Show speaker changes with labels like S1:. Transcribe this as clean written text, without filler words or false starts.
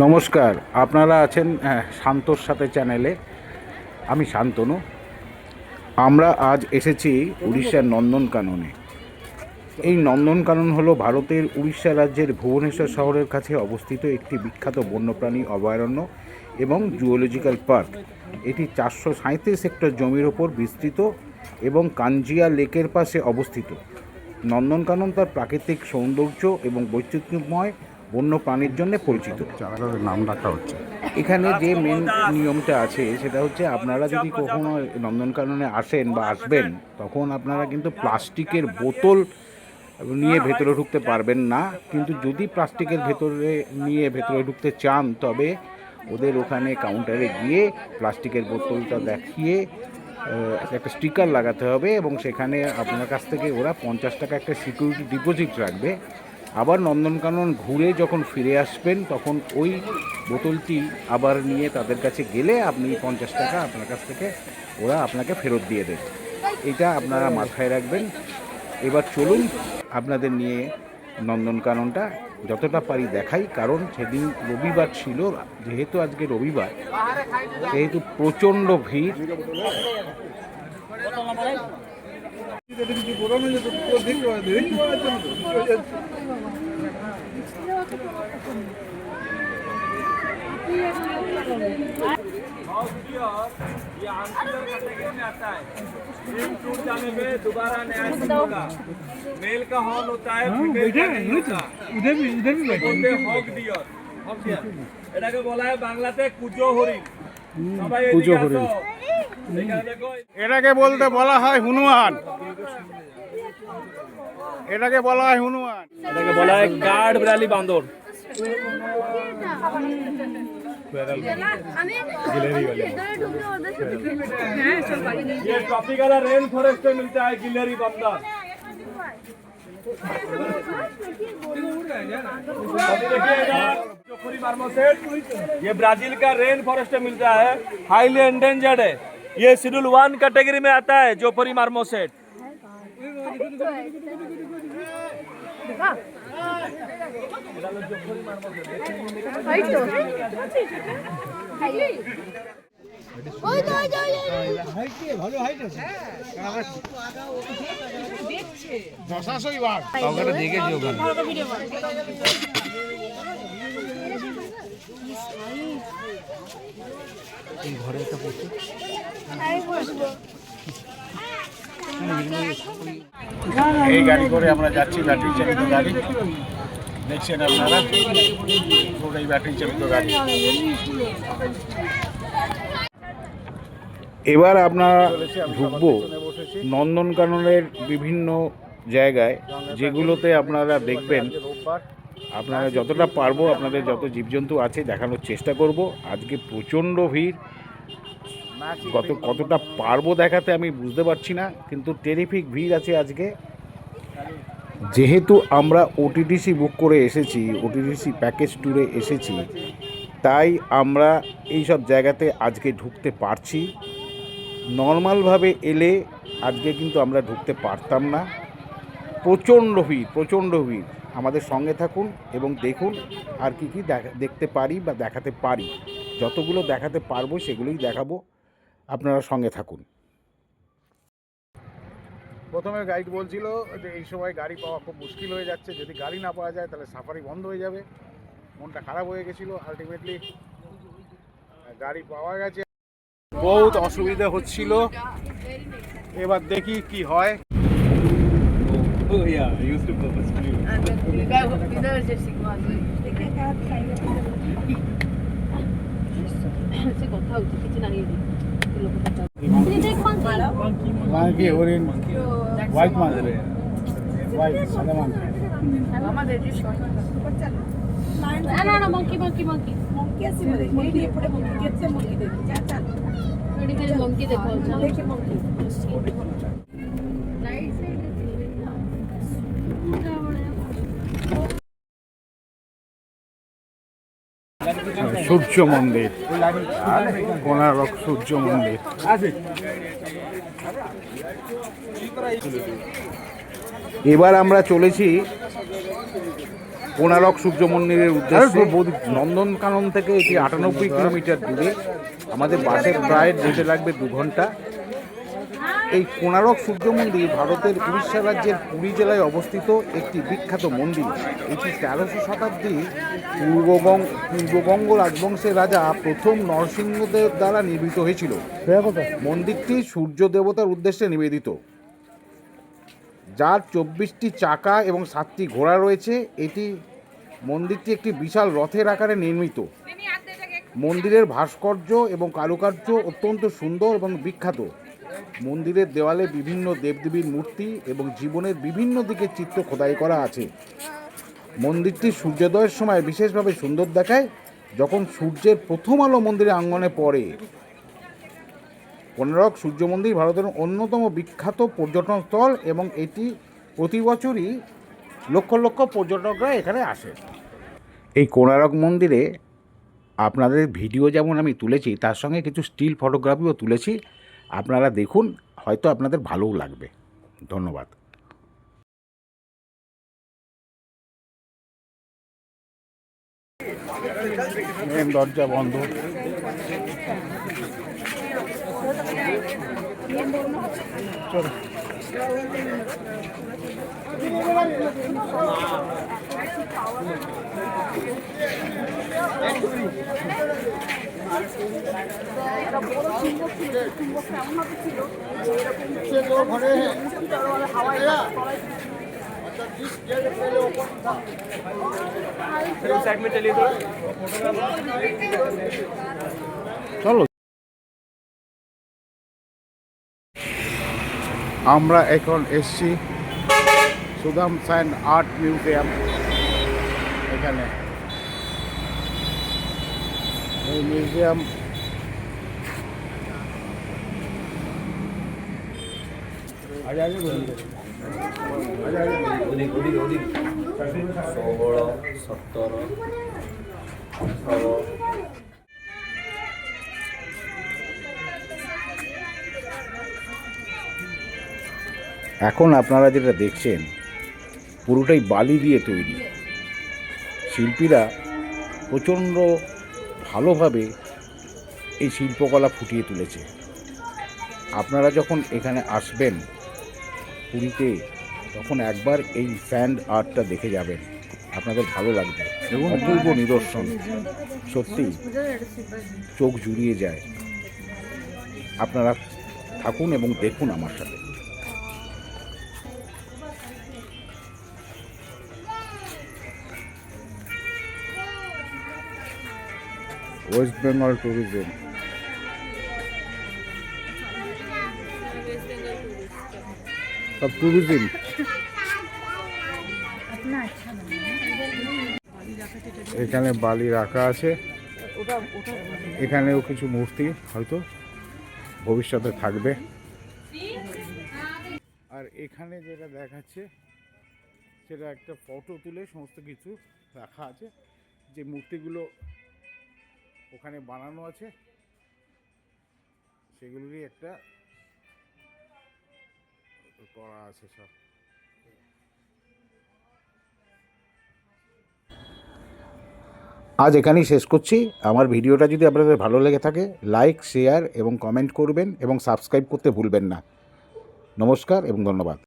S1: নমস্কার, আপনারা আছেন শান্তর সাথে চ্যানেলে। আমি শান্তনু। আমরা আজ এসেছি উড়িষ্যার নন্দনকাননে। এই নন্দনকানন হলো ভারতের উড়িষ্যা রাজ্যের ভুবনেশ্বর শহরের কাছে অবস্থিত একটি বিখ্যাত বন্যপ্রাণী অভয়ারণ্য এবং জুওলজিক্যাল পার্ক। এটি 437 হেক্টর জমির ওপর বিস্তৃত এবং কাঞ্জিয়া লেকের পাশে অবস্থিত। নন্দনকানন তার প্রাকৃতিক সৌন্দর্য এবং বৈচিত্র্যময় বন্য প্রাণীর জন্য পরিচিত।
S2: নাম রাখা হচ্ছে।
S1: এখানে যে মেন নিয়মটা আছে সেটা হচ্ছে, আপনারা যদি কখনো নন্দনকাননে আসেন বা আসবেন, তখন আপনারা কিন্তু প্লাস্টিকের বোতল নিয়ে ভেতরে ঢুকতে পারবেন না। কিন্তু যদি প্লাস্টিকের ভেতরে ঢুকতে চান, তবে ওদের ওখানে কাউন্টারে গিয়ে প্লাস্টিকের বোতলটা দেখিয়ে একটা স্টিকার লাগাতে হবে এবং সেখানে আপনার কাছ থেকে ওরা 50 টাকা একটা সিকিউরিটি ডিপোজিট রাখবে। আবার নন্দনকানন ঘুরে যখন ফিরে আসবেন, তখন ওই বোতলটি আবার নিয়ে তাদের কাছে গেলে আপনি 50 টাকা আপনার কাছ থেকে ওরা আপনাকে ফেরত দিয়ে দেবে। এটা আপনারা মাথায় রাখবেন। এবার চলুন আপনাদের নিয়ে নন্দনকাননটা যতটা পারি দেখাই, কারণ সেদিন রবিবার ছিল। যেহেতু আজকে রবিবার, সেহেতু প্রচণ্ড ভিড়।
S3: ये आंसर कैटेगरी में आता है। रिंग टूट जाने पे दोबारा नया सिम होगा। मेल का हॉर्न होता है, फीमेल का नहीं होता। उधर भी बोलते हॉग डियर। এটাকে বলা হয় বাংলাতে কুজো হরিণ। সবাই
S1: কুজো
S3: এদিকে
S1: হরিণ।
S3: আসো। এখানে দেখো,
S1: এটাকে বলতে বলা হয় হনুমান। এটাকে বলা হয় হনুমান।
S3: এটাকে বলা হয় কাঠ বিড়ালি বান্দর। ये ट्रॉपिकल रेन फॉरेस्ट में मिलता है गिलहरी बंदर। जोफरी मार्मोसेट, ये ब्राजील का रेन फॉरेस्ट में मिलता है, हाईली एंडेंजर्ड है। ये शेड्यूल 1 कैटेगरी में आता है जोफरी मार्मोसेट।
S1: এই গাড়ি করে আমরা যাচ্ছি, ব্যাটারি চালিত গাড়ি। দেখছেন আপনারা, এই ব্যাটারি চালিত গাড়ি। এবার আপনারা ঢুকবো নন্দনকাননের বিভিন্ন জায়গায়, যেগুলোতে আপনারা দেখবেন। আপনারা যতটা পারবো আপনাদের যত জীবজন্তু আছে দেখানোর চেষ্টা করব। আজকে প্রচণ্ড ভিড়, কতটা পারবো দেখাতে আমি বুঝতে পারছি না, কিন্তু টেরিফিক ভিড় আছে আজকে। যেহেতু আমরা ওটিটিসি বুক করে এসেছি, ওটিটিসি প্যাকেজ ট্যুরে এসেছি, তাই আমরা এই সব জায়গাতে আজকে ঢুকতে পারছি। নর্মালভাবে এলে আজকে কিন্তু আমরা ঢুকতে পারতাম না। প্রচণ্ড ভিড়। আমাদের সঙ্গে থাকুন এবং দেখুন আর কি দেখতে পারি বা দেখাতে পারি। যতগুলো দেখাতে পারবো সেগুলোই দেখাবো, আপনারা সঙ্গে থাকুন। প্রথমে গাইড বলছিল যে এই সময় গাড়ি পাওয়া খুব মুশকিল হয়ে যাচ্ছে, যদি গাড়ি না পাওয়া যায় তাহলে সাফারি বন্ধ হয়ে যাবে। মনটা খারাপ হয়ে গেছিলো। আলটিমেটলি গাড়ি পাওয়া গেছে। বহুত অসুবিধা হচ্ছিল, এবার দেখি কি হয়। মাঙ্কি হরিণ, হোয়াইট মাঙ্কি, হোয়াইট সাদা মাঙ্কি।
S4: No, monkey. Monkey আছে বলে মোঙ্কি এপড়ে মোঙ্কি কেতে মোঙ্কি দেখি যা চল এডি করে মোঙ্কি দেখো দেখে মোঙ্কি রাইট সাইডে
S1: সূর্য মন্দির, কোণারক সূর্য মন্দির। এবার আমরা চলেছি কোণারক সূর্য মন্দিরের উদ্দেশ্যে নন্দনকানন থেকে এটি 98 কিলোমিটার দূরে। আমাদের বাসে প্রায় যেতে লাগবে 2 ঘন্টা। এই কোণারক সূর্য মন্দির ভারতের উড়িষ্যা রাজ্যের পুরী জেলায় অবস্থিত একটি বিখ্যাত মন্দির। এটি 1300 শতাব্দীর পূর্ববঙ্গ রাজবংশের রাজা প্রথম নরসিংহদেব দ্বারা নির্মিত হয়েছিল। মন্দিরটি সূর্য দেবতার উদ্দেশ্যে নিবেদিত, যার 24টি চাকা এবং 7টি ঘোড়া রয়েছে। মন্দিরটি একটি বিশাল রথের আকারে নির্মিত। মন্দিরের ভাস্কর্য এবং কারুকার্য অত্যন্ত সুন্দর এবং বিখ্যাত। মন্দিরের দেওয়ালে বিভিন্ন দেবদেবীর মূর্তি এবং জীবনের বিভিন্ন দিকের চিত্র খোদাই করা আছে। মন্দিরটি সূর্যোদয়ের সময় বিশেষভাবে সুন্দর দেখায়, যখন সূর্যের প্রথম আলো মন্দিরের আঙ্গনে পড়ে। কোণারক সূর্য মন্দির ভারতের অন্যতম বিখ্যাত পর্যটন স্থল এবং এটি প্রতি বছরই লক্ষ লক্ষ পর্যটকরা এখানে আসে। এই কোণারক মন্দিরে আপনাদের ভিডিও যেমন আমি তুলেছি, তার সঙ্গে কিছু স্টিল ফটোগ্রাফিও তুলেছি। আপনারা দেখুন, হয়তো আপনাদের ভালোও লাগবে। ধন্যবাদ। দরজা বন্ধ। চলো।
S3: साइड में चलिए थोड़ा।
S1: চলো, আমরা এখন এসছি সুদাম সায়েন্স আর্ট মিউজিয়াম। এখানে এই মিউজিয়াম এখন আপনারা যেটা দেখছেন পুরোটাই বালি দিয়ে তৈরি। শিল্পীরা প্রচণ্ড ভালোভাবে এই শিল্পকলা ফুটিয়ে তুলেছে। আপনারা যখন এখানে আসবেন পুরীতে, তখন একবার এই স্যান্ড আর্টটা দেখে যাবেন, আপনাদের ভালো লাগবে এবং অপূর্ব নিদর্শন, সত্যি চোখ জুড়িয়ে যায়। আপনারা থাকুন এবং দেখুন আমার সাথে। West Bengal tourism. সব ট্যুরিজম। এখানে বালি রাখা আছে। এখানেও কিছু মূর্তি হয়তো ভবিষ্যতে থাকবে। আর এখানে যেটা দেখাচ্ছে সেটা একটা ফটো তুলে সমস্ত কিছু রাখা আছে। যে মূর্তিগুলো ওখানে বানানো আছে সেগুলোরই একটা করা আছে সব। আজ এখানেই শেষ করছি। আমার ভিডিওটা যদি আপনাদের ভালো লেগে থাকে, লাইক, শেয়ার এবং কমেন্ট করবেন এবং সাবস্ক্রাইব করতে ভুলবেন না। নমস্কার এবং ধন্যবাদ।